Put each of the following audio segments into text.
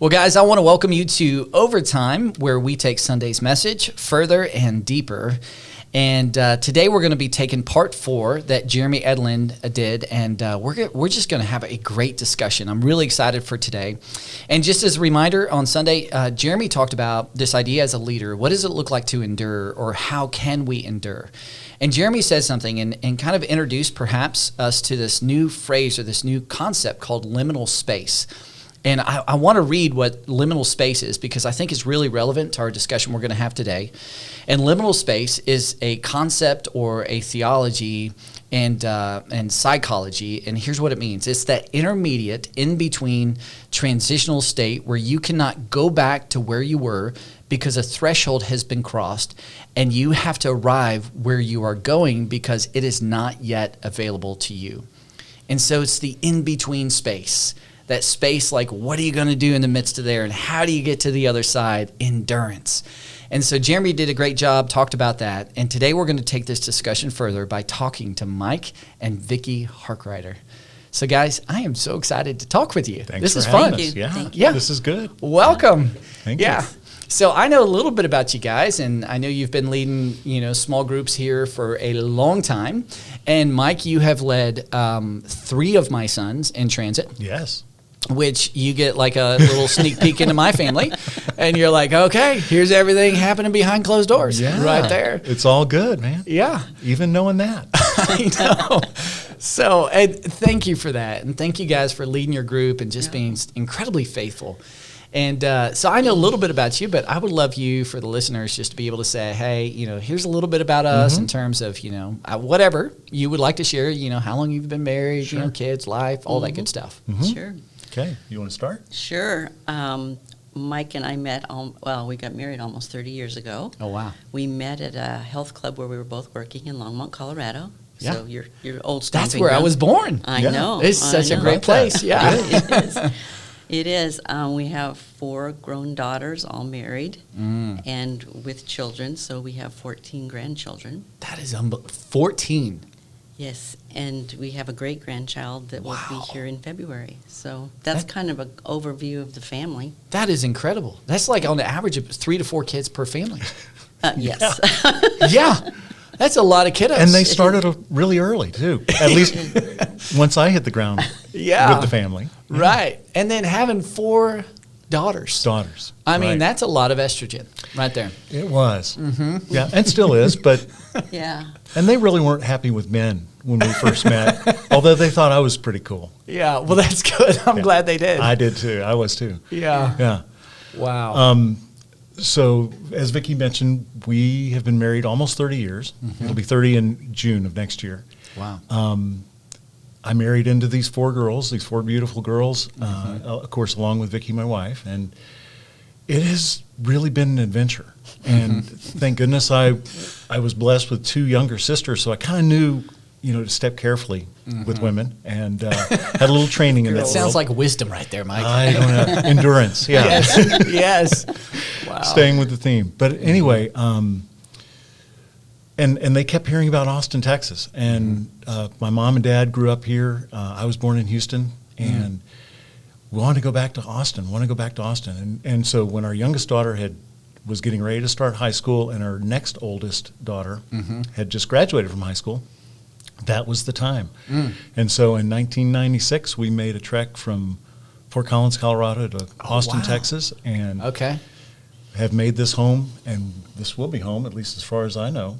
Well, guys, I want to welcome you to Overtime, where we take Sunday's message further and deeper. And today we're going to be taking part 4 that Jeremy Edlund did, and we're just going to have a great discussion. I'm really excited for today. And just as a reminder, on Sunday, Jeremy talked about this idea as a leader. What does it look like to endure, or how can we endure? And Jeremy said something and kind of introduced perhaps us to this new phrase or this new concept called liminal space. And I want to read what liminal space is because I think it's really relevant to our discussion we're going to have today. And liminal space is a concept or a theology and psychology. And here's what it means. It's that intermediate, in-between transitional state where you cannot go back to where you were because a threshold has been crossed and you have to arrive where you are going because it is not yet available to you. And so it's the in-between space. That space, like, what are you going to do in the midst of there, and how do you get to the other side? Endurance. And so Jeremy did a great job, talked about that, and today we're going to take this discussion further by talking to Mike and Vicki Harkrider. So, guys, I am so excited to talk with you. Thanks this for is having fun. Us. Yeah. Thank you. Yeah, This is good. Welcome. Thank you. So I know a little bit about you guys, and I know you've been leading, small groups here for a long time. And Mike, you have led 3 of my sons in transit. Yes. Which you get like a little sneak peek into my family, and you're like, okay, here's everything happening behind closed doors, right there. It's all good, man. Yeah. Even knowing that. I know. So, and thank you for that, and thank you guys for leading your group and just being incredibly faithful. And so I know a little bit about you, but I would love you, for the listeners, just to be able to say, hey, here's a little bit about us in terms of, whatever you would like to share, how long you've been married, kids, life, all that good stuff. Sure. Okay. You want to start? Sure. Mike and I met, we got married almost 30 years ago. Oh, wow. We met at a health club where we were both working in Longmont, Colorado. Yeah. So your old That's stomping where I ground. was born. I know. It's such a know. great place. Yeah. It is. It is. We have 4 grown daughters, all married, and with children. So we have 14 grandchildren. That is 14. Yes, and we have a great-grandchild that will be here in February. So that's kind of an overview of the family. That is incredible. That's like on the average of 3 to 4 kids per family. Yes. Yeah. That's a lot of kiddos. And they started really early, too. At least once I hit the ground with the family. Right. And then having 4 daughters. I mean, that's a lot of estrogen right there. It was. Yeah, and still is, but... Yeah. And they really weren't happy with men when we first met, although they thought I was pretty cool. Yeah, well, that's good. I'm glad they did. I did, too. I was, too. Yeah. Yeah. Wow. So, as Vicki mentioned, we have been married almost 30 years. It'll be 30 in June of next year. Wow. I married into these 4 girls, these 4 beautiful girls, of course, along with Vicki, my wife. And it has really been an adventure. And thank goodness I was blessed with 2 younger sisters, so I kind of knew, to step carefully with women, and had a little training in that. That sounds like wisdom right there, Mike. I don't know. Endurance, yeah. Yes. Wow. Staying with the theme. But anyway, and they kept hearing about Austin, Texas. And my mom and dad grew up here. I was born in Houston, and we wanted to go back to Austin, And so when our youngest daughter was getting ready to start high school, and our next oldest daughter had just graduated from high school, that was the time. And so in 1996, we made a trek from Fort Collins, Colorado to Austin, Texas, and have made this home, and this will be home, at least as far as I know,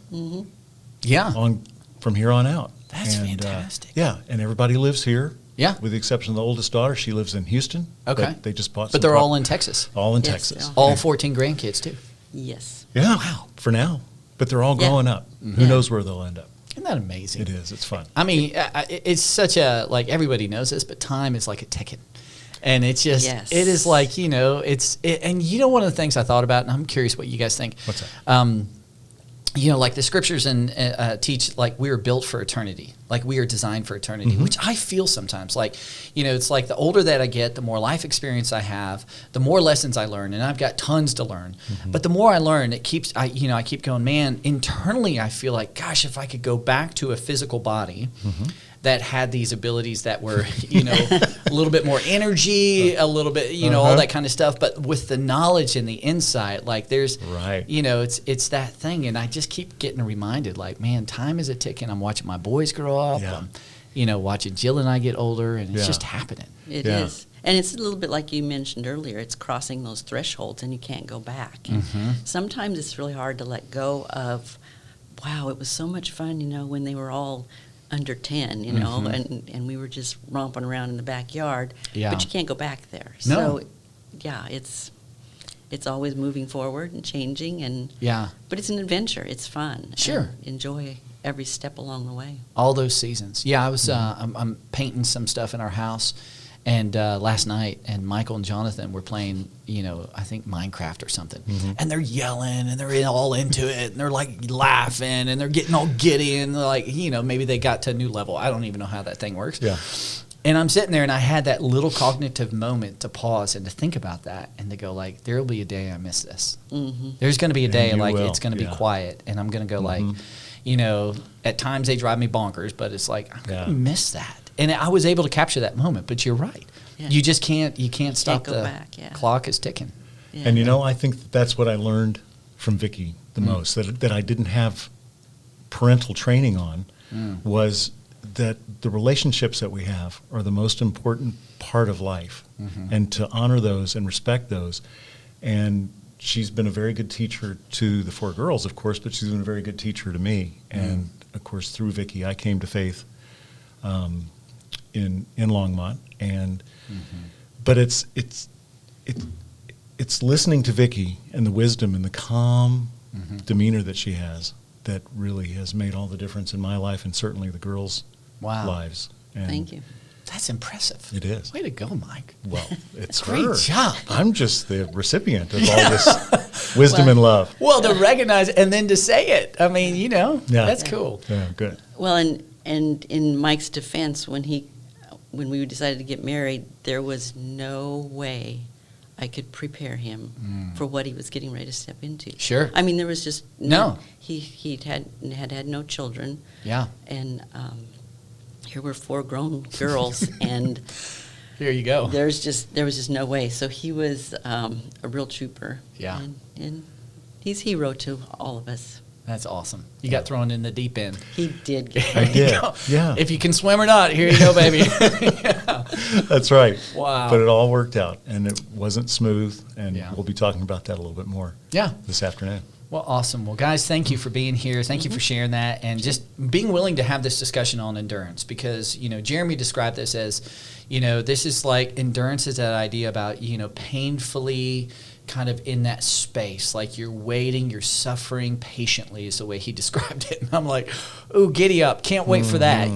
from here on out. That's fantastic. Yeah, and everybody lives here. Yeah. With the exception of the oldest daughter. She lives in Houston. Okay. They just bought But they're all in Texas. All in Yes, Texas. yeah. All 14 grandkids, too. Yes. Yeah. Wow. For now. But they're all growing up. Who knows where they'll end up? Isn't that amazing? It is. It's fun. I mean, it's such a, like, everybody knows this, but time is like a ticket. And it's just, it is like, and one of the things I thought about, and I'm curious what you guys think. What's that? Like the scriptures teach, like, we are built for eternity. Like, we are designed for eternity, which I feel sometimes. Like, it's like the older that I get, the more life experience I have, the more lessons I learn, and I've got tons to learn. But the more I learn, I keep going, man, internally I feel like, gosh, if I could go back to a physical body that had these abilities that were, a little bit more energy, a little bit, all that kind of stuff. But with the knowledge and the insight, like there's, it's that thing. And I just keep getting reminded, like, man, time is a ticking. I'm watching my boys grow up. Yeah. I'm, watching Jill and I get older, and it's just happening. It is. And it's a little bit like you mentioned earlier. It's crossing those thresholds, and you can't go back. Sometimes it's really hard to let go of, wow, it was so much fun, when they were all under 10, and we were just romping around in the backyard. Yeah. But you can't go back there. No. So, yeah, it's always moving forward and changing. But it's an adventure. It's fun. Sure. And enjoy every step along the way. All those seasons. Yeah, I was I'm painting some stuff in our house, and last night, and Michael and Jonathan were playing, I think Minecraft or something, and they're yelling, and they're all into it, and they're like laughing, and they're getting all giddy, and they're like, maybe they got to a new level. I don't even know how that thing works. Yeah. And I'm sitting there, and I had that little cognitive moment to pause and to think about that, and to go like, there will be a day I miss this. There's going to be a day like it's going to be quiet, and I'm going to go like, at times they drive me bonkers, but it's like, I'm going to miss that. And I was able to capture that moment, but you're right. Yeah. You just can't stop go the back, clock is ticking. Yeah. And I think that's what I learned from Vicki the most, that I didn't have parental training on, was that the relationships that we have are the most important part of life, and to honor those and respect those. And she's been a very good teacher to the 4 girls, of course, but she's been a very good teacher to me. And, of course, through Vicki, I came to faith in Longmont. And but it's listening to Vicki and the wisdom and the calm demeanor that she has that really has made all the difference in my life, and certainly the girls' lives. And thank you. That's impressive. It is. Way to go, Mike. Well, it's Great her. job. I'm just the recipient of all this wisdom and love. Well, to recognize it and then to say it. I mean, that's cool. Yeah, good. Well, and in Mike's defense, when we decided to get married, there was no way I could prepare him for what he was getting ready to step into. Sure. I mean, there was just no. He'd had no children. Yeah. And here were 4 grown girls, and here you go. there was just no way. So he was a real trooper. Yeah. And he's hero to all of us. That's awesome. You got thrown in the deep end. He did. I did. Yeah. If you can swim or not, here you go, baby. Yeah. That's right. Wow. But it all worked out, and it wasn't smooth, and Yeah. we'll be talking about that a little bit more this afternoon. Well, awesome. Well, guys, thank you for being here. Thank you for sharing that and just being willing to have this discussion on endurance, because, Jeremy described this as, this is like endurance is that idea about, painfully kind of in that space, like you're waiting, you're suffering patiently is the way he described it. And I'm like, oh, giddy up. Can't wait for that,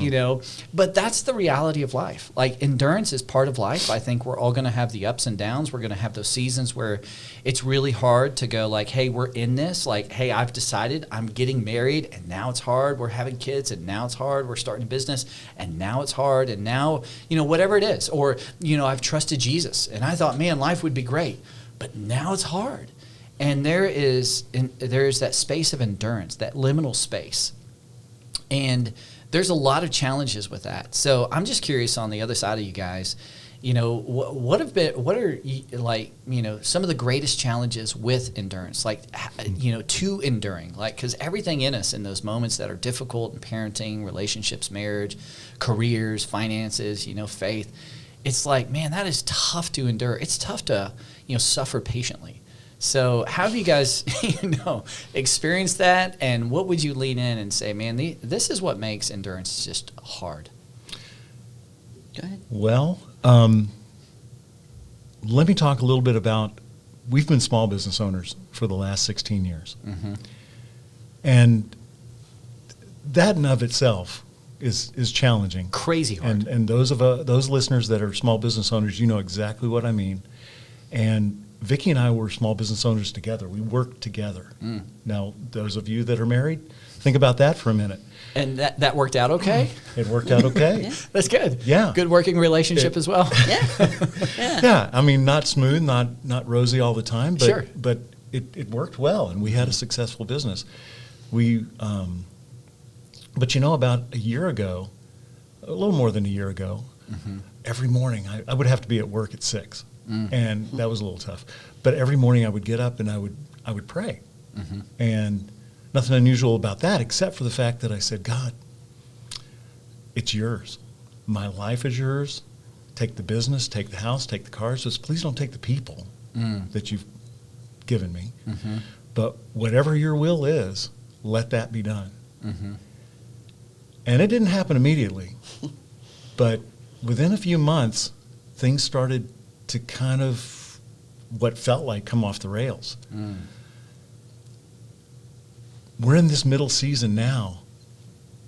But that's the reality of life. Like endurance is part of life. I think we're all going to have the ups and downs. We're going to have those seasons where it's really hard to go like, hey, we're in this. Like, hey, I've decided I'm getting married and now it's hard. We're having kids and now it's hard. We're starting a business and now it's hard. And now, whatever it is. Or, I've trusted Jesus and I thought, man, life would be great. But now it's hard. And there is that space of endurance, that liminal space. And there's a lot of challenges with that. So I'm just curious on the other side of you guys, what are some of the greatest challenges with endurance, like, to enduring, like, because everything in us in those moments that are difficult in parenting, relationships, marriage, careers, finances, faith, it's like, man, that is tough to endure. It's tough to, suffer patiently. So how have you guys, experienced that? And what would you lean in and say, man, this is what makes endurance just hard? Go ahead. Well, let me talk a little bit about, we've been small business owners for the last 16 years. And that in of itself is challenging. Crazy hard. And those listeners that are small business owners, you know exactly what I mean. And Vicki and I were small business owners together. We worked together. Now, those of you that are married, think about that for a minute. And that worked out okay? It worked out okay. Yeah. That's good. Yeah. Good working relationship as well. Yeah. Yeah. I mean, not smooth, not rosy all the time, but Sure. but it worked well, and we had a successful business. But about a year ago, a little more than a year ago, every morning I would have to be at work at 6, and that was a little tough. But every morning I would get up and I would pray, and nothing unusual about that except for the fact that I said, God, it's yours. My life is yours. Take the business, take the house, take the cars. Just please don't take the people that you've given me. But whatever your will is, let that be done. And it didn't happen immediately. But within a few months, things started to kind of what felt like come off the rails. We're in this middle season now,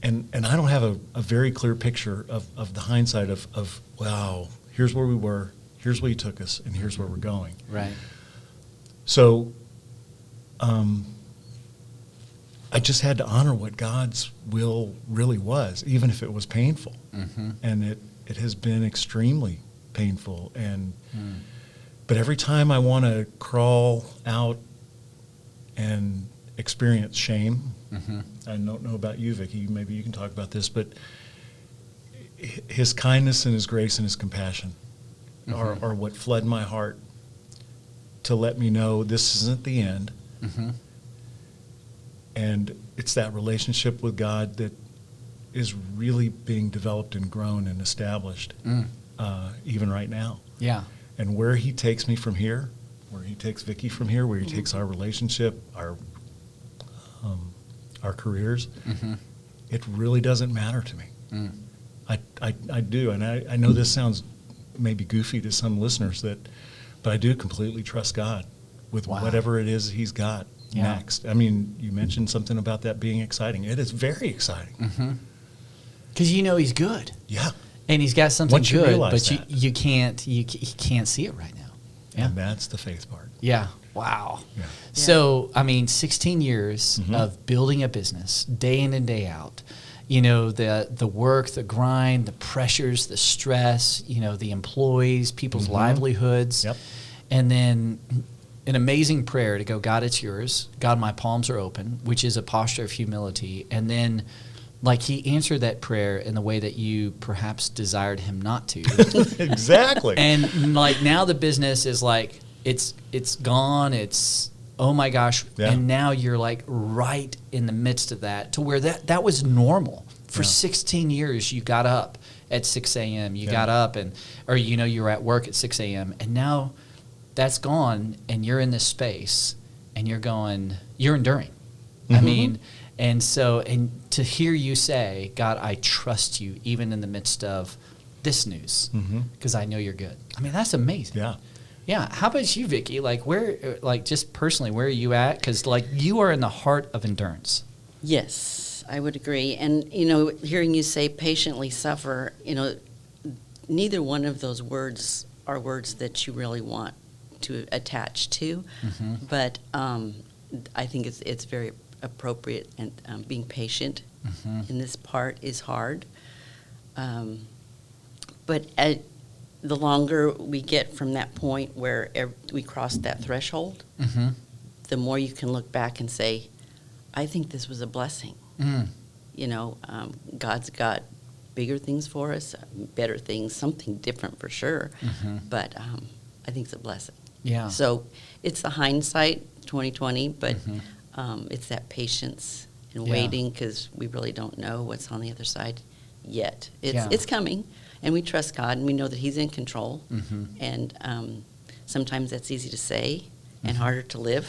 and I don't have a very clear picture of the hindsight of, wow, here's where we were, here's where he took us, and here's where we're going. Right. So I just had to honor what God's will really was, even if it was painful. And it has been extremely painful. But every time I want to crawl out and experience shame, I don't know about you, Vicki, maybe you can talk about this, but his kindness and his grace and his compassion are what flood my heart to let me know this isn't the end. And it's that relationship with God that is really being developed and grown and established, even right now. Yeah. And where he takes me from here, where he takes Vicki from here, where he takes our relationship, our careers, it really doesn't matter to me. I do, and I know this sounds maybe goofy to some listeners, but I do completely trust God with whatever it is he's got next. I mean, you mentioned something about that being exciting. It is very exciting. Because you know he's good. Yeah. And he's got something Once you good, realize but that. you can't see it right now. And that's the faith part. Yeah. Wow. Yeah. So, I mean, 16 years of building a business day in and day out. You know, the work, the grind, the pressures, the stress, you know, the employees, people's livelihoods. Yep. And then an amazing prayer to go, God, it's yours. God, my palms are open, which is a posture of humility. And then, like, he answered that prayer in the way that you perhaps desired him not to. Exactly. And, like, now the business is like, it's gone. It's, oh my gosh. Yeah. And now you're like right in the midst of that, to where that was normal. For 16 years, you got up at 6 a.m. You got up or you were at work at 6 a.m. And now that's gone, and you're in this space, and you're enduring. I mean, and to hear you say, God, I trust you even in the midst of this news, because I know you're good. I mean, that's amazing. Yeah. Yeah. How about you, Vicki? Like, just personally, where are you at? Because, like, you are in the heart of endurance. Yes, I would agree. And, hearing you say patiently suffer, neither one of those words are words that you really want to attach to. But I think it's very appropriate, and being patient in this part is hard. But the longer we get from that point where we cross that threshold, the more you can look back and say, I think this was a blessing. God's got bigger things for us, better things, something different for sure. But I think it's a blessing. Yeah. So it's the hindsight, 2020, but it's that patience and waiting, because we really don't know what's on the other side yet. It's coming, and we trust God, and we know that he's in control. And sometimes that's easy to say and harder to live.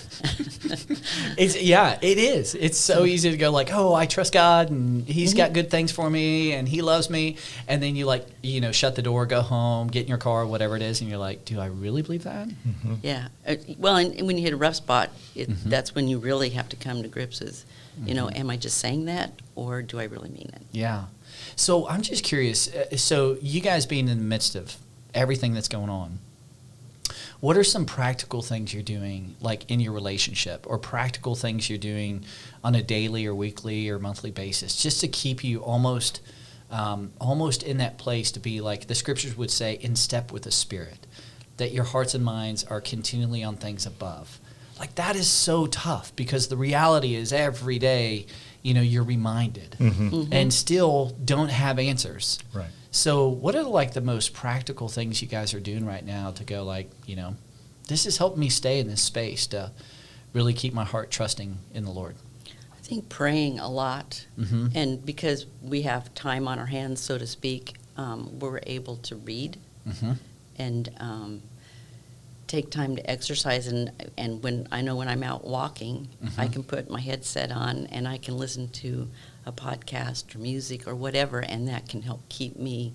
It is. It's so easy to go like, oh, I trust God, and he's got good things for me, and he loves me. And then you shut the door, go home, get in your car, whatever it is, and you're like, do I really believe that? Yeah. Well, and when you hit a rough spot, that's when you really have to come to grips with, am I just saying that, or do I really mean it? Yeah. So I'm just curious. So you guys being in the midst of everything that's going on, what are some practical things you're doing, like in your relationship, or practical things you're doing on a daily or weekly or monthly basis, just to keep you almost in that place to be, like the scriptures would say, in step with the Spirit, that your hearts and minds are continually on things above? Like, that is so tough, because the reality is every day, you're reminded and still don't have answers. Right. So what are like the most practical things you guys are doing right now to go like, this has helped me stay in this space to really keep my heart trusting in the Lord? I think praying a lot, and because we have time on our hands, so to speak, we're able to read and take time to exercise. And when I'm out walking, I can put my headset on and I can listen to a podcast or music or whatever, and that can help keep me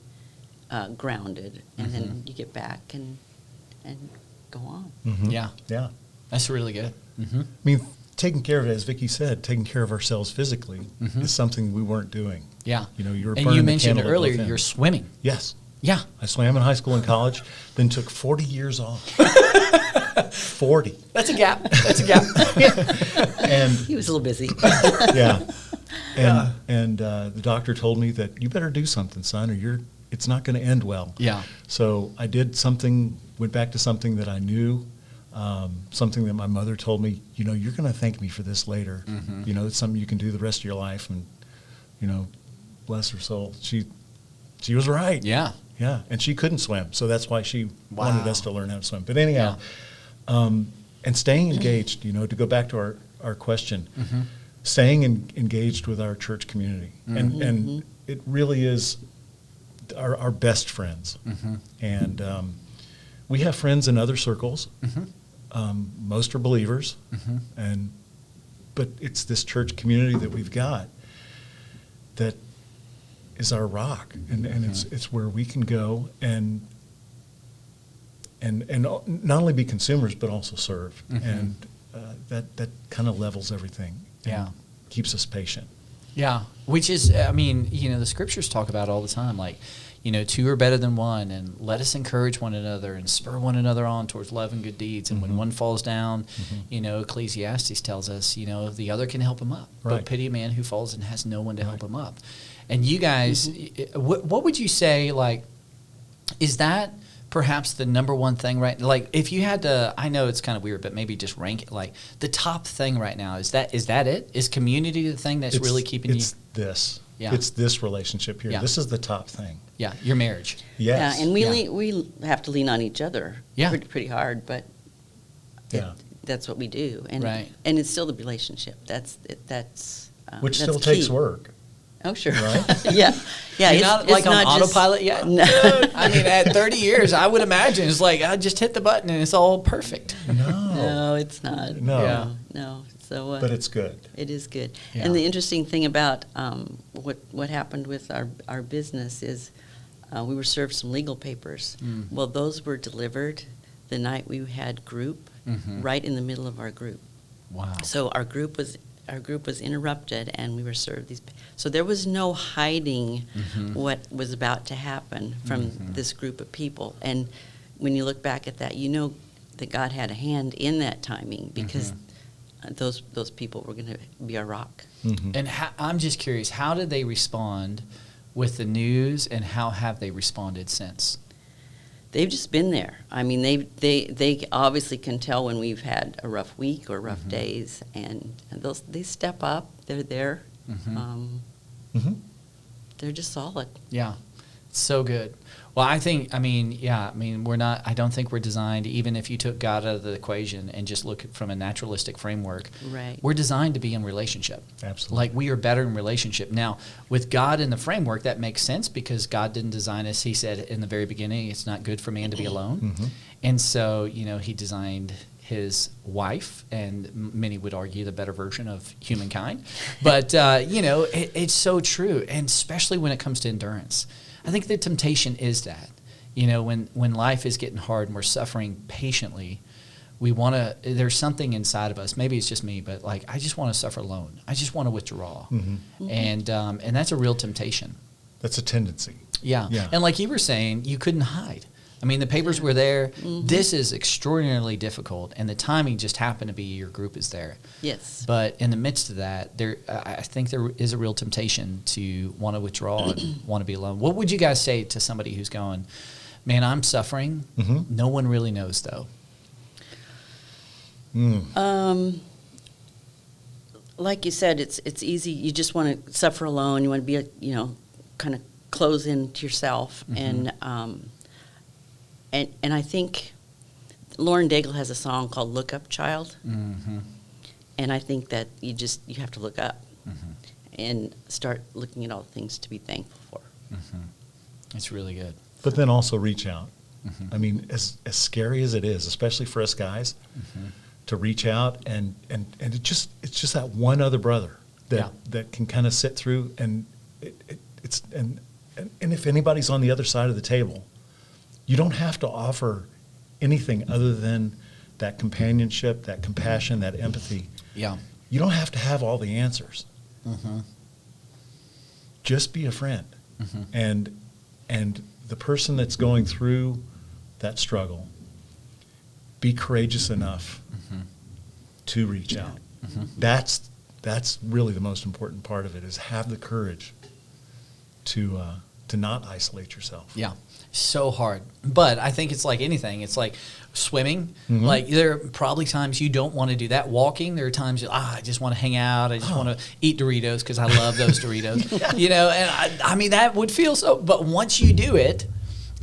grounded. And then you get back and go on. Yeah. Yeah. That's really good. I mean, taking care of it, as Vicki said, taking care of ourselves physically is something we weren't doing. Yeah. You were and burning you the mentioned candle at earlier both ends. you're swimming. Yes. Yeah. I swam in high school and college, then took 40 years off. 40. That's a gap. And He was a little busy. yeah. And the doctor told me that you better do something, son, or it's not going to end well. Yeah. So I did something, went back to something that I knew, something that my mother told me, you're going to thank me for this later. It's something you can do the rest of your life. And, bless her soul. She was right. Yeah. Yeah. And she couldn't swim. So that's why she wanted us to learn how to swim. But anyhow, and staying engaged, to go back to our question, staying engaged with our church community. And it really is our best friends. And we have friends in other circles. Most are believers. But it's this church community that we've got that is our rock. And it's where we can go and not only be consumers, but also serve. And that kind of levels everything. And keeps us patient. Yeah, which is, the scriptures talk about all the time, like, two are better than one, and let us encourage one another and spur one another on towards love and good deeds. And when one falls down, Ecclesiastes tells us, the other can help him up. Right. But pity a man who falls and has no one to help him up. And you guys, what would you say, like, is that perhaps the number one thing, right? Like, if you had to, I know it's kind of weird, but maybe just rank it, like, the top thing right now, is that it? Is community the thing that's really keeping you? It's this. Yeah. It's this relationship here. Yeah. This is the top thing. Yeah, your marriage. Yes. Yeah, and we have to lean on each other pretty hard, but that's what we do. And Right. and it's still the relationship. That's Which that's still takes key. work. Oh, sure. Right? Yeah. You're not like on not just- autopilot yet? No. I mean, at 30 years, I would imagine it's like, I just hit the button and it's all perfect. No. No, it's not. No. Yeah. No. So, But it's good. it is good. Yeah. And the interesting thing about what happened with our business is we were served some legal papers. Well, those were delivered the night we had group, right in the middle of our group. Wow. So our group was interrupted, and we were served these. So there was no hiding what was about to happen from this group of people. And when you look back at that, you know that God had a hand in that timing, because those people were going to be our rock. And I'm just curious, how did they respond with the news, and how have they responded since? They've just been there. I mean, they obviously can tell when we've had a rough week or rough days, and they step up. They're there. They're just solid. Yeah, so good. Well, I don't think we're designed, even if you took God out of the equation and just look from a naturalistic framework, Right. we're designed to be in relationship. Absolutely. Like, we are better in relationship. Now, with God in the framework, that makes sense, because God didn't design us. He said in the very beginning, it's not good for man to be alone. And so, he designed his wife, and many would argue the better version of humankind. But, it's so true, and especially when it comes to endurance. I think the temptation is that, when life is getting hard and we're suffering patiently, there's something inside of us, maybe it's just me, but like, I just want to suffer alone. I just want to withdraw. And that's a real temptation. That's a tendency. Yeah. And like you were saying, you couldn't hide. I mean, the papers were there. This is extraordinarily difficult, and the timing just happened to be your group is there. Yes. But in the midst of that, I think there is a real temptation to want to withdraw and want to be alone. What would you guys say to somebody who's going, man, I'm suffering. No one really knows, though. like you said, it's easy. You just want to suffer alone. You want to be, kind of close into yourself. And I think Lauren Daigle has a song called "Look Up, Child," and I think that you have to look up and start looking at all the things to be thankful for. It's really good. But then also reach out. I mean, as scary as it is, especially for us guys, to reach out and it's just that one other brother that can kind of sit through and if anybody's on the other side of the table, you don't have to offer anything other than that companionship, that compassion, that empathy. Yeah. You don't have to have all the answers. Just be a friend. And the person that's going through that struggle, be courageous enough to reach out. That's really the most important part of it, is have the courage to not isolate yourself. Yeah. So hard. But I think it's like anything. It's like swimming. Like there are probably times you don't want to do that. Walking, there are times I just want to hang out. I just want to eat Doritos because I love those Doritos. And I mean, that would feel so. But once you do it,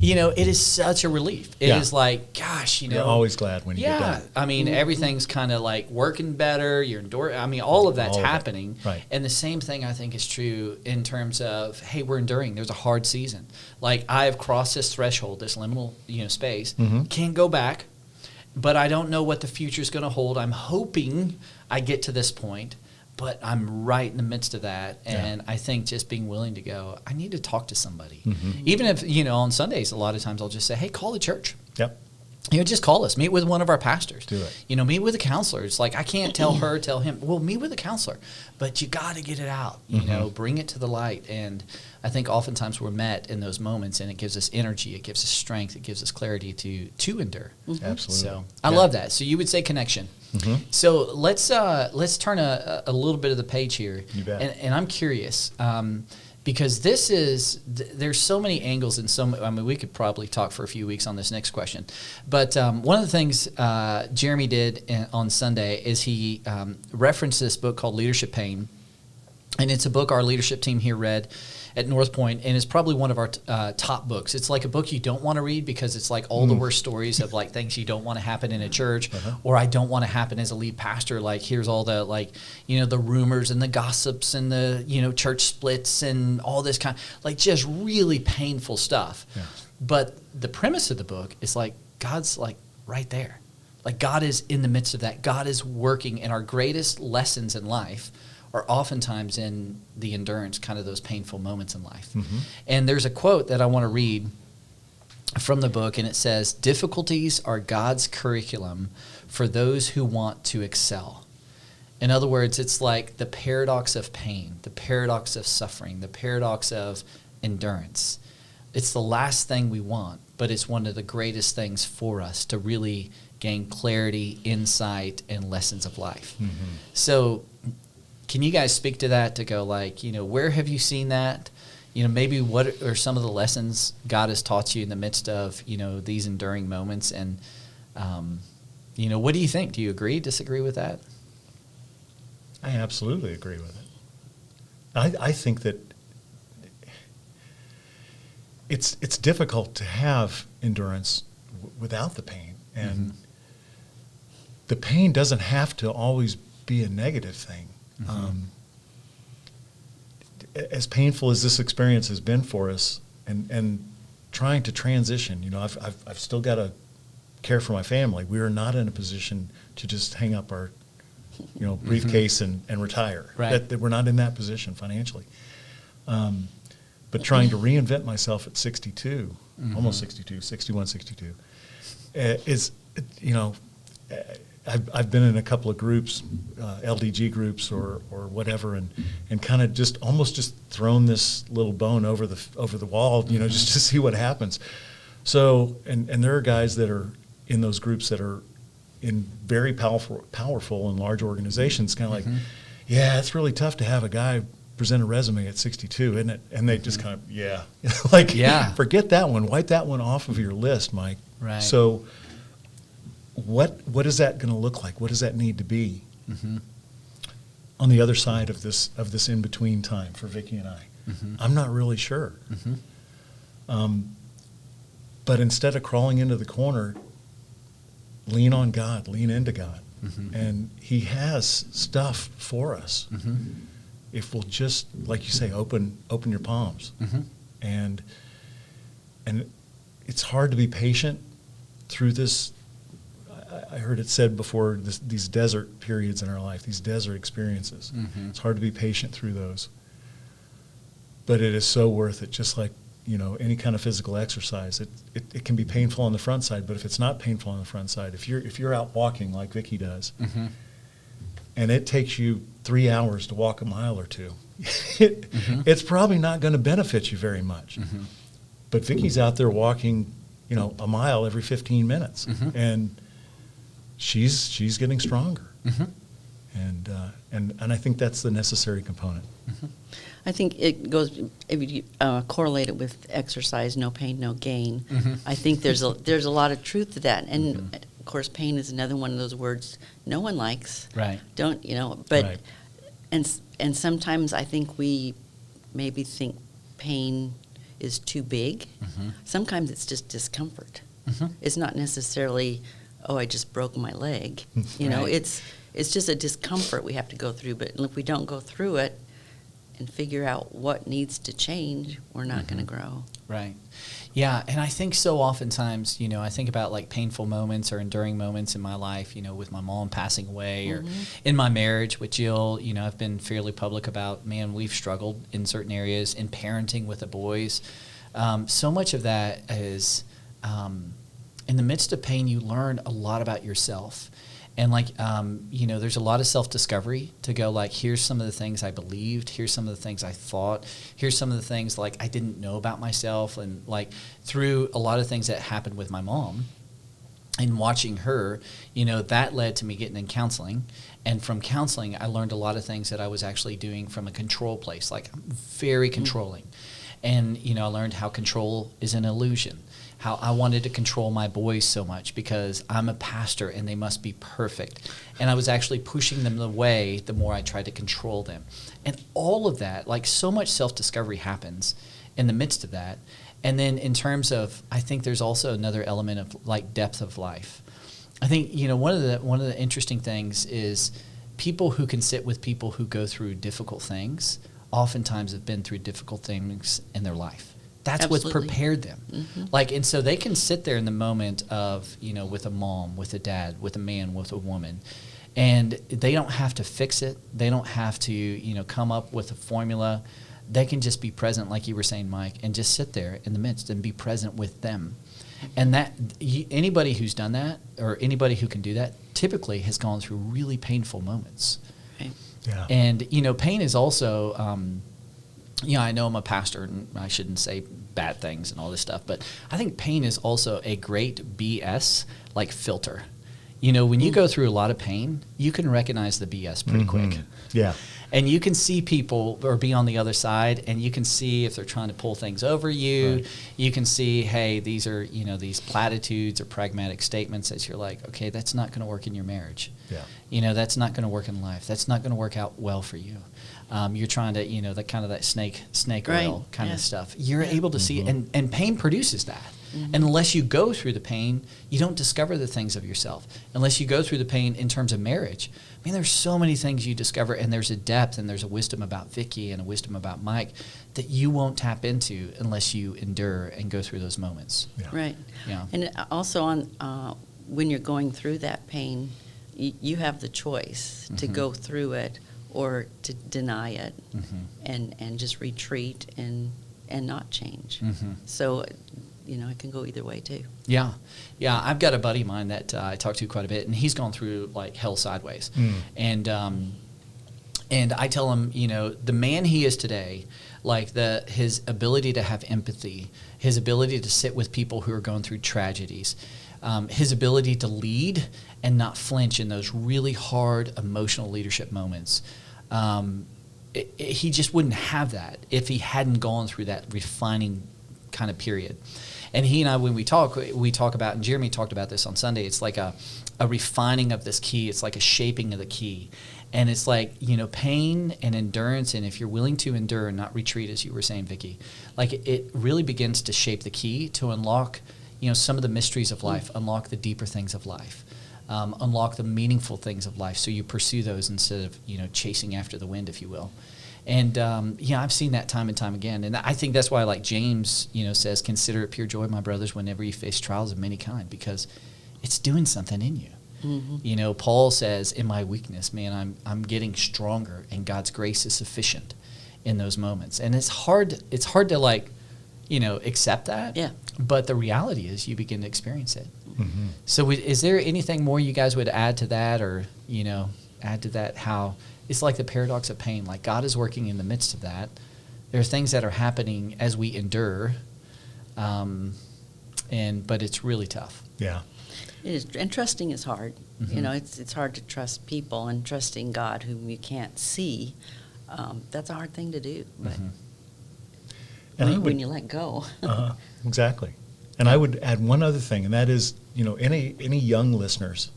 it is such a relief. It is like, gosh, You're always glad when you get done. I mean, everything's kind of like working better. You're enduring. I mean, all of that's happening. Right. And the same thing I think is true in terms of, hey, we're enduring. There's a hard season. Like I have crossed this threshold, this liminal, space. Can't go back, but I don't know what the future is going to hold. I'm hoping I get to this point. But I'm right in the midst of that, and I think just being willing to go, I need to talk to somebody. Even if, on Sundays, a lot of times I'll just say, hey, call the church. Yep. Just call us. Meet with one of our pastors. Do it. Meet with a counselor. It's like, I can't tell her, tell him. Well, meet with a counselor. But you got to get it out, bring it to the light. And I think oftentimes we're met in those moments, and it gives us energy. It gives us strength. It gives us clarity to endure. Absolutely. So I love that. So you would say connection. So let's turn a little bit of the page here. You bet. And I'm curious, because there's so many angles and we could probably talk for a few weeks on this next question. But one of the things Jeremy did on Sunday is he referenced this book called Leadership Pain. And it's a book our leadership team here read at North Point, and it's probably one of our top books. It's like a book you don't want to read because it's like all the worst stories of like things you don't want to happen in a church, or I don't want to happen as a lead pastor. Like here's all the the rumors and the gossips and the church splits and all this kind of just really painful stuff. Yeah. But the premise of the book is like God's like right there. Like God is in the midst of that. God is working, and our greatest lessons in life are oftentimes in the endurance, kind of those painful moments in life. And there's a quote that I want to read from the book, and it says, difficulties are God's curriculum for those who want to excel. In other words, it's like the paradox of pain, the paradox of suffering, the paradox of endurance. It's the last thing we want, but it's one of the greatest things for us to really gain clarity, insight, and lessons of life. So can you guys speak to that, to go where have you seen that? Maybe what are some of the lessons God has taught you in the midst of, these enduring moments? And, what do you think? Do you agree, disagree with that? I absolutely agree with it. I think that it's difficult to have endurance without the pain. And the pain doesn't have to always be a negative thing. As painful as this experience has been for us, and trying to transition, I've still got to care for my family. We are not in a position to just hang up our, briefcase and retire. Right. That we're not in that position financially. But trying to reinvent myself at 62, almost 62, 61, 62, is, I've been in a couple of groups, LDG groups or whatever, and kind of just almost just thrown this little bone over the wall, just to see what happens. So, and there are guys that are in those groups that are in very powerful and large organizations, kind of like, yeah, it's really tough to have a guy present a resume at 62, isn't it? And they just kind of, forget that one, wipe that one off of your list, Mike. Right. So, what is that going to look like? What does that need to be? on the other side of this in between time for Vicki and I? I'm not really sure. But instead of crawling into the corner, lean on God, lean into God. And He has stuff for us. If we'll just, like you say, open your palms. And it's hard to be patient through this. I heard it said before, these desert periods in our life, these desert experiences. It's hard to be patient through those. But it is so worth it, just like, any kind of physical exercise. It can be painful on the front side, but if it's not painful on the front side, if you're out walking like Vicki does, and it takes you 3 hours to walk a mile or two, it's probably not going to benefit you very much. But Vicki's out there walking, a mile every 15 minutes, and she's getting stronger. And I think that's the necessary component. I think it goes, if you correlate it with exercise, no pain, no gain. I think there's a lot of truth to that. And of course, pain is another one of those words no one likes. Right. But Right. and sometimes I think we maybe think pain is too big. Sometimes it's just discomfort. It's not necessarily, oh, I just broke my leg. Right. It's just a discomfort we have to go through. But if we don't go through it and figure out what needs to change, we're not going to grow. Right. Yeah, and I think so oftentimes, I think about like painful moments or enduring moments in my life, with my mom passing away or in my marriage with Jill, I've been fairly public about, man, we've struggled in certain areas in parenting with the boys. So much of that is in the midst of pain, you learn a lot about yourself. And there's a lot of self-discovery to go like, here's some of the things I believed. Here's some of the things I thought. Here's some of the things like I didn't know about myself. And like through a lot of things that happened with my mom and watching her, that led to me getting in counseling. And from counseling, I learned a lot of things that I was actually doing from a control place, like I'm very controlling. And, I learned how control is an illusion. How I wanted to control my boys so much because I'm a pastor and they must be perfect. And I was actually pushing them away the more I tried to control them. And all of that, like so much self-discovery happens in the midst of that. And then in terms of, I think there's also another element of like depth of life. I think, one of the interesting things is people who can sit with people who go through difficult things oftentimes have been through difficult things in their life. That's Absolutely. what's prepared them. And so they can sit there in the moment of, with a mom, with a dad, with a man, with a woman, and they don't have to fix it. They don't have to, come up with a formula. They can just be present, like you were saying, Mike, and just sit there in the midst and be present with them. And that anybody who's done that or anybody who can do that typically has gone through really painful moments. Right. Yeah. And, pain is also, I know I'm a pastor and I shouldn't say bad things and all this stuff, but I think pain is also a great BS like filter. When you go through a lot of pain, you can recognize the BS pretty quick. Yeah. And you can see people or be on the other side, and you can see if they're trying to pull things over you. Right. You can see, hey, these are, these platitudes or pragmatic statements that you're like, okay, that's not going to work in your marriage. Yeah. That's not going to work in life. That's not going to work out well for you. You're trying to, that kind of that snake Right. oil kind Yeah. of stuff. You're able to see, and pain produces that. And unless you go through the pain, you don't discover the things of yourself. Unless you go through the pain in terms of marriage. I mean, there's so many things you discover, and there's a depth and there's a wisdom about Vicki and a wisdom about Mike that you won't tap into unless you endure and go through those moments. Yeah. Right. Yeah. And also on when you're going through that pain, you have the choice to go through it or to deny it and just retreat and not change. So, it can go either way too. Yeah. I've got a buddy of mine that I talk to quite a bit, and he's gone through like hell sideways. And I tell him, the man he is today, like his ability to have empathy, his ability to sit with people who are going through tragedies, his ability to lead and not flinch in those really hard emotional leadership moments. He just wouldn't have that if he hadn't gone through that refining kind of period. And he and I, when we talk about, and Jeremy talked about this on Sunday, it's like a refining of this key. It's like a shaping of the key. And it's like, pain and endurance, and if you're willing to endure and not retreat, as you were saying, Vicki, like it really begins to shape the key to unlock, some of the mysteries of life, unlock the deeper things of life, unlock the meaningful things of life. So you pursue those instead of, chasing after the wind, if you will. And, I've seen that time and time again. And I think that's why, like James, says, consider it pure joy, my brothers, whenever you face trials of many kind, because it's doing something in you. Mm-hmm. Paul says, in my weakness, man, I'm getting stronger, and God's grace is sufficient in those moments. And it's hard to accept that. Yeah. But the reality is you begin to experience it. Mm-hmm. So is there anything more you guys would add to that, or, add to that, how it's like the paradox of pain, like God is working in the midst of that. There are things that are happening as we endure, but it's really tough. Yeah. It is, and trusting is hard. Mm-hmm. It's hard to trust people, and trusting God, whom you can't see. That's a hard thing to do. But when you let go, exactly. And I would add one other thing, and that is, any young listeners,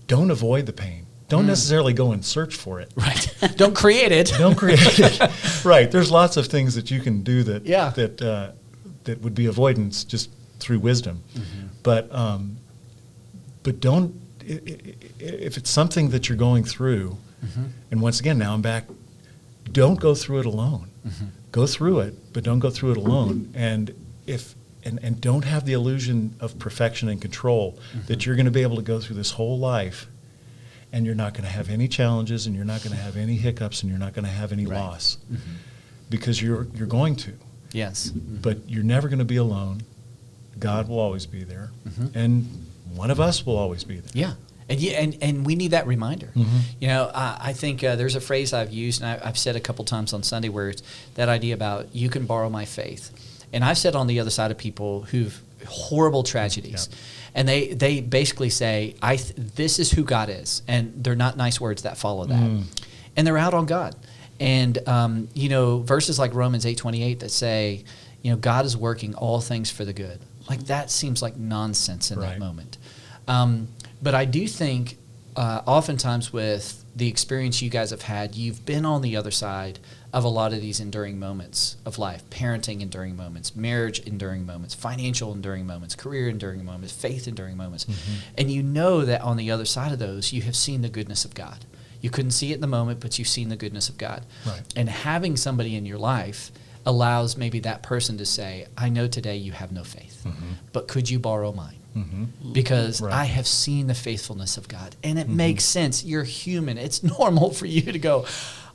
don't avoid the pain. Don't necessarily go and search for it. Right. Don't create it. Don't create it. Right. There's lots of things that you can do that would be avoidance just through wisdom. Mm-hmm. But don't, if it's something that you're going through, and once again, now I'm back, don't go through it alone. Mm-hmm. Go through it, but don't go through it alone. And and don't have the illusion of perfection and control, that you're going to be able to go through this whole life and you're not going to have any challenges, and you're not going to have any hiccups, and you're not going to have any loss, because you're going to. Yes. Mm-hmm. But you're never going to be alone. God will always be there, and one of us will always be there. Yeah. And we need that reminder. Mm-hmm. I think there's a phrase I've used, and I've said a couple times on Sunday, where it's that idea about you can borrow my faith. And I've said on the other side of people who've horrible tragedies, and they basically say, this is who God is, and they're not nice words that follow that, and they're out on God. And verses like Romans 8:28 that say, God is working all things for the good. Like that seems like nonsense in that moment. But I do think oftentimes with the experience you guys have had, you've been on the other side of a lot of these enduring moments of life, parenting enduring moments, marriage enduring moments, financial enduring moments, career enduring moments, faith enduring moments. Mm-hmm. And you know that on the other side of those, you have seen the goodness of God. You couldn't see it in the moment, but you've seen the goodness of God. Right. And having somebody in your life allows maybe that person to say, I know today you have no faith, but could you borrow mine? Mm-hmm. Because I have seen the faithfulness of God. And it makes sense. You're human. It's normal for you to go,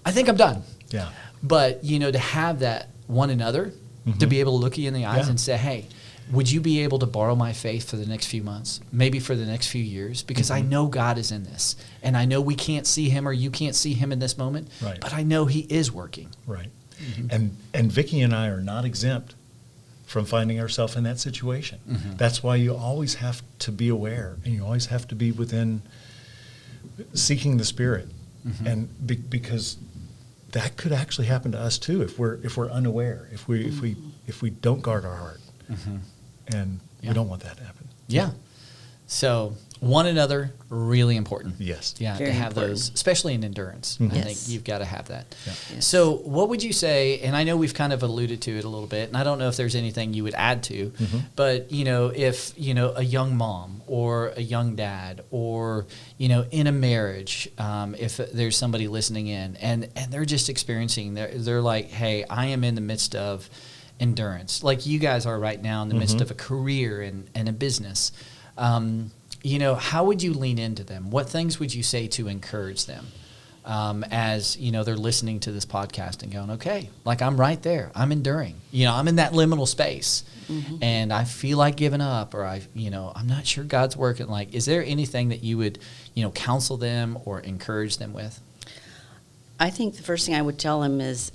I think I'm done. Yeah. But, to have that one another, to be able to look you in the eyes and say, hey, would you be able to borrow my faith for the next few months, maybe for the next few years? Because I know God is in this. And I know we can't see him, or you can't see him in this moment, but I know he is working. Right. Mm-hmm. And Vicki and I are not exempt from finding ourselves in that situation. Mm-hmm. That's why you always have to be aware, and you always have to be within seeking the Spirit, and because that could actually happen to us too if we're unaware, if we don't guard our heart, and we don't want that to happen. Yeah. So one another, really important. Yes. Yeah, very to have important. Those, especially in endurance. I Yes. think you've got to have that. Yeah. Yes. So what would you say, and I know we've kind of alluded to it a little bit, and I don't know if there's anything you would add to, but, if, a young mom or a young dad or, in a marriage, if there's somebody listening in and they're just experiencing, they're like, hey, I am in the midst of endurance, like you guys are right now in the midst of a career and a business. How would you lean into them? What things would you say to encourage them as, they're listening to this podcast and going, okay, like I'm right there. I'm enduring. I'm in that liminal space and I feel like giving up, or I'm not sure God's working. Like, is there anything that you would, counsel them or encourage them with? I think the first thing I would tell them is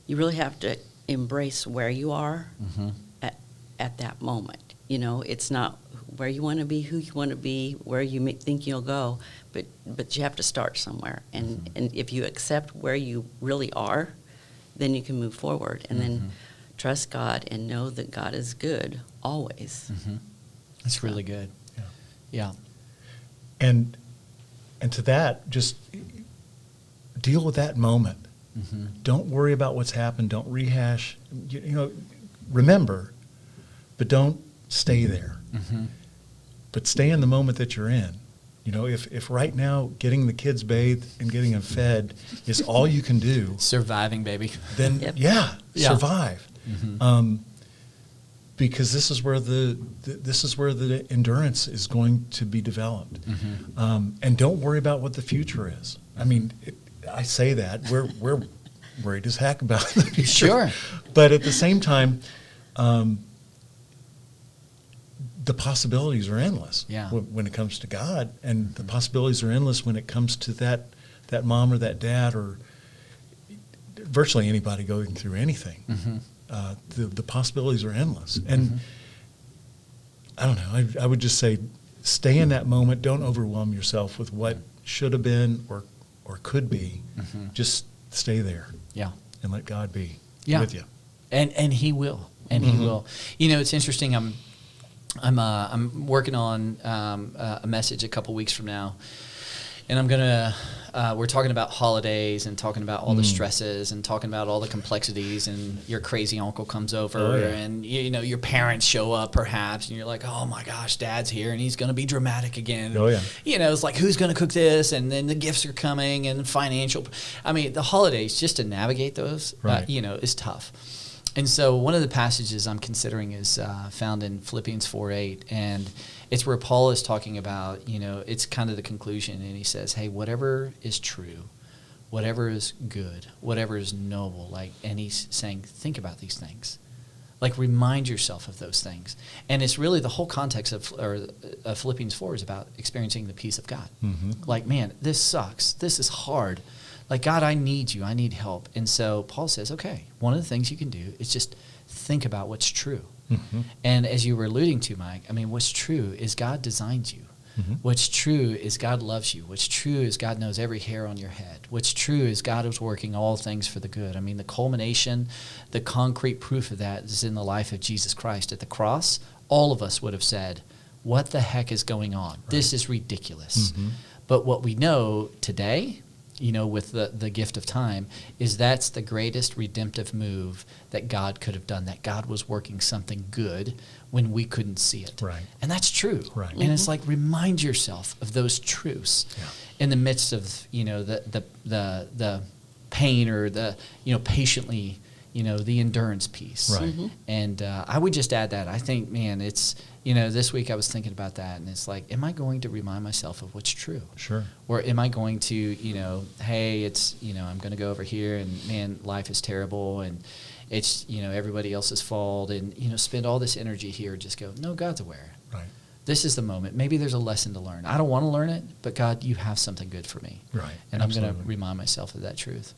you really have to embrace where you are at that moment. It's not where you want to be, who you want to be, where you think you'll go, but you have to start somewhere. And if you accept where you really are, then you can move forward. And then trust God and know that God is good always. That's really good. Yeah. And to that, just deal with that moment. Mm-hmm. Don't worry about what's happened. Don't rehash. Remember, but don't stay there. Mm-hmm. But stay in the moment that you're in. If right now getting the kids bathed and getting them fed is all you can do, Surviving, baby. then Yeah. survive. Mm-hmm. Because this is where the endurance is going to be developed. Mm-hmm. And don't worry about what the future is. I mean, I say that we're worried as heck about the future. Sure. But at the same time, the possibilities are endless. Yeah. When it comes to God, and the possibilities are endless when it comes to that mom or that dad or virtually anybody going through anything. Mm-hmm. The possibilities are endless. And Mm-hmm. I don't know, I would just say stay in that moment. Don't overwhelm yourself with what should have been or could be. Mm-hmm. Just stay there. Yeah. And let God be Yeah. with you. And He will. And He will. It's interesting. I'm working on a message a couple weeks from now, and I'm gonna. We're talking about holidays and talking about all the stresses and talking about all the complexities. And your crazy uncle comes over, and your parents show up perhaps, and you're like, oh my gosh, Dad's here, and he's gonna be dramatic again. Oh yeah. It's like, who's gonna cook this? And then the gifts are coming and financial. I mean, the holidays, just to navigate those, Right. is tough. And so one of the passages I'm considering is found in Philippians 4:8, and it's where Paul is talking about, it's kind of the conclusion, and he says, hey, whatever is true, whatever is good, whatever is noble, and he's saying, think about these things. Remind yourself of those things. And it's really the whole context of Philippians 4 is about experiencing the peace of God. Mm-hmm. Man, this sucks. This is hard. God, I need you. I need help. And so Paul says, okay, one of the things you can do is just think about what's true. Mm-hmm. And as you were alluding to, Mike, what's true is God designed you. Mm-hmm. What's true is God loves you. What's true is God knows every hair on your head. What's true is God is working all things for the good. The culmination, the concrete proof of that is in the life of Jesus Christ. At the cross, all of us would have said, what the heck is going on? Right. This is ridiculous. Mm-hmm. But what we know today, with the gift of time, is that's the greatest redemptive move that God could have done, that God was working something good when we couldn't see it. Right. And that's true. Right. And it's remind yourself of those truths in the midst of, the pain or the, patiently, the endurance piece. Right. Mm-hmm. And I would just add that. I think, man, it's, this week I was thinking about that, and it's am I going to remind myself of what's true? Sure. Or am I going to, hey, it's, I'm going to go over here, and man, life is terrible, and it's, everybody else's fault, and, spend all this energy here and just go, no, God's aware. Right. This is the moment. Maybe there's a lesson to learn. I don't want to learn it, but God, you have something good for me. Right. And Absolutely. I'm going to remind myself of that truth.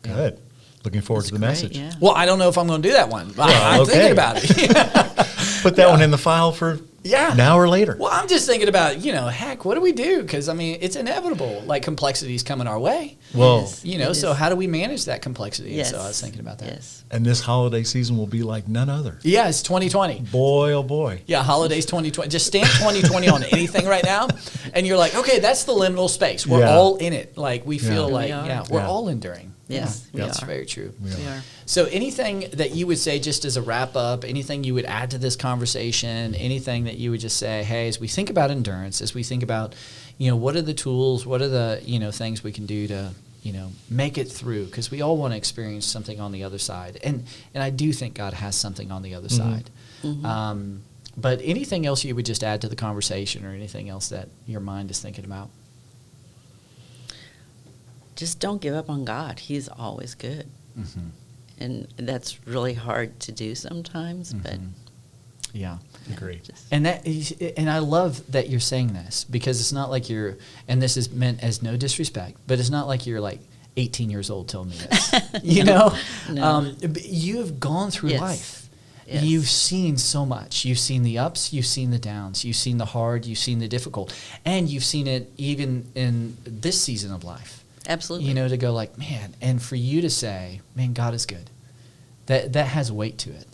Good. Yeah. Looking forward That's to the great, message. yeah. Well, I don't know if I'm going to do that one. Well, I'm okay. thinking about it. Put that one in the file for now or later. Well, I'm just thinking about, heck, what do we do? Because, it's inevitable, complexities coming our way. Well, Yes. So how do we manage that complexity? Yes. So I was thinking about that. Yes. and this holiday season will be like none other. Yeah, it's 2020. Boy, oh boy. Yeah, holidays 2020. Just stamp 2020 on anything right now, and you're like, okay, that's the liminal space. We're all in it. We feel We are. we're all enduring. Yes, we That's are. very true. We are. So anything that you would say just as a wrap up, anything you would add to this conversation, anything that you would just say, hey, as we think about endurance, as we think about, what are the tools, what are the, things we can do to, make it through? Because we all want to experience something on the other side. And I do think God has something on the other side. Mm-hmm. But anything else you would just add to the conversation, or anything else that your mind is thinking about? Just don't give up on God. He's always good. Mm-hmm. And that's really hard to do sometimes, but Yeah. Agreed. And I love that you're saying this, because it's not like you're, and this is meant as no disrespect, but it's not like you're 18 years old telling me this. No. But you have gone through Yes. life. Yes. You've seen so much. You've seen the ups, you've seen the downs, you've seen the hard, you've seen the difficult, and you've seen it even in this season of life. Absolutely. To go man, and for you to say, man, God is good. That has weight to it.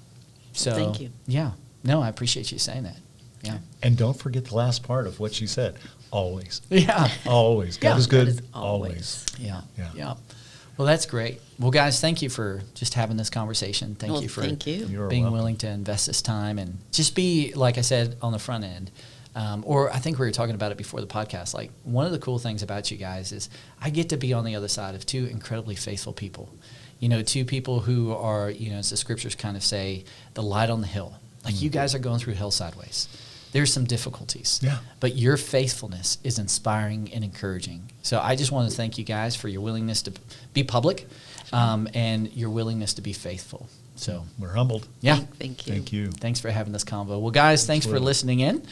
So Thank you. Yeah. No, I appreciate you saying that. Yeah. And don't forget the last part of what she said. always. Yeah. Always. God Yeah. is good God is always. Yeah. Yeah. Yeah. Well, that's great. Well, guys, thank you for just having this conversation. Thank Well, you for thank you. You're being welcome. willing to invest this time and just be, like I said, on the front end. Or I think we were talking about it before the podcast. Like, one of the cool things about you guys is I get to be on the other side of two incredibly faithful people. You know, two people who are, you know, as the scriptures kind of say, the light on the hill. Like, you guys are going through hell sideways. There's some difficulties. Yeah. But your faithfulness is inspiring and encouraging. So I just want to thank you guys for your willingness to be public and your willingness to be faithful. So We're humbled. yeah. Thank you. Thank you. Thanks for having this convo. Well, guys, thanks for Absolutely. listening in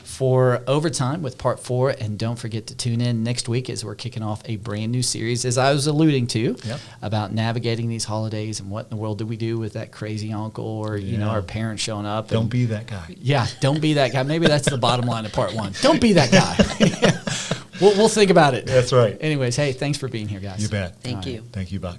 for Overtime with Part 4. And don't forget to tune in next week as we're kicking off a brand new series, as I was alluding to, Yep. about navigating these holidays and what in the world do we do with that crazy uncle or, you know, Yeah. our parents showing up. Don't and- be that guy. Yeah, don't be that guy. Maybe that's the bottom line of Part 1. Don't be that guy. We'll think about it. That's right. Anyways, hey, thanks for being here, guys. You bet. Thank All right. you. Thank you, Buck.